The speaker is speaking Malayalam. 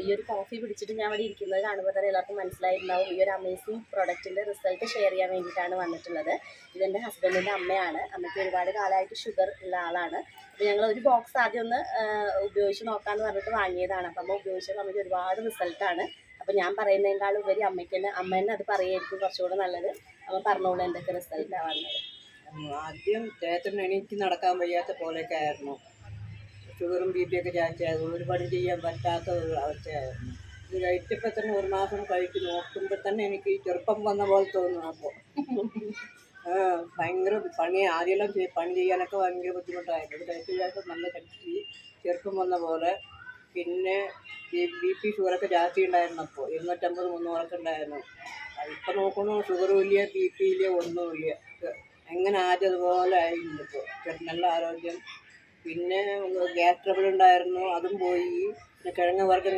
ഈ ഒരു കോഫി പിടിച്ചിട്ട് ഞാൻ ഇവിടെ ഇരിക്കുന്നത് കാണുമ്പോൾ തന്നെ എല്ലാവർക്കും മനസ്സിലായിട്ടുണ്ടാവും ഈ ഒരു അമേസിങ് പ്രൊഡക്റ്റിൻ്റെ റിസൾട്ട് ഷെയർ ചെയ്യാൻ വേണ്ടിയിട്ടാണ് വന്നിട്ടുള്ളത്. ഇതെൻ്റെ ഹസ്ബൻഡിൻ്റെ അമ്മയാണ്. അമ്മയ്ക്ക് ഒരുപാട് കാലമായിട്ട് ഷുഗർ ഉള്ള ആളാണ്. അപ്പോൾ ഞങ്ങൾ ഒരു ബോക്സ് ആദ്യം ഒന്ന് ഉപയോഗിച്ച് നോക്കാമെന്ന് പറഞ്ഞിട്ട് വാങ്ങിയതാണ്. അപ്പം അമ്മ ഉപയോഗിച്ചപ്പോൾ അമ്മയ്ക്ക് ഒരുപാട് റിസൾട്ടാണ്. അപ്പോൾ ഞാൻ പറയുന്നതിനേക്കാൾ ഉപരി അമ്മ തന്നെ അത് പറയുമായിരിക്കും കുറച്ചുകൂടെ നല്ലത്. അമ്മ പറഞ്ഞോളൂ എന്തൊക്കെ റിസൾട്ടാണ് വന്നത്. ആദ്യം ചേട്ടന് എണീറ്റ് നടക്കാൻ വയ്യാത്ത പോലെയൊക്കെ ആയിരുന്നു. ഷുഗറും ബി പി ഒക്കെ ചാച്ചയായിരുന്നു. ഒരു പണി ചെയ്യാൻ പറ്റാത്ത ഒരു അവസ്ഥയായിരുന്നു. ഇത് കഴിച്ചപ്പോൾ തന്നെ ഒരു മാസം കഴിച്ച് നോക്കുമ്പോൾ തന്നെ എനിക്ക് ചെറുപ്പം വന്ന പോലെ തോന്നുന്നു. അപ്പോൾ ഭയങ്കര പണി ആദ്യമെല്ലാം പണി ചെയ്യാനൊക്കെ ഭയങ്കര ബുദ്ധിമുട്ടായിരുന്നു. ഇത് കഴിച്ച ശേഷം നല്ല ശക്തി ചെറുപ്പം വന്ന പോലെ. പിന്നെ ബി പി ഷുഗറൊക്കെ ജാസ്തി ഉണ്ടായിരുന്നപ്പോൾ 250 300 ഉണ്ടായിരുന്നു. ഇപ്പം നോക്കുന്നു ഷുഗറും ഇല്ല, ബി പി ഇല്ല, ഒന്നുമില്ല. എങ്ങനെ ആദ്യം അതുപോലെ ആയിരുന്നു. ഇപ്പോൾ നല്ല ആരോഗ്യം. പിന്നെ ഗ്യാസ് ട്രബിൾ ഉണ്ടായിരുന്നു, അതും പോയി. പിന്നെ കിഴങ്ങ് വർഗ്ഗങ്ങൾ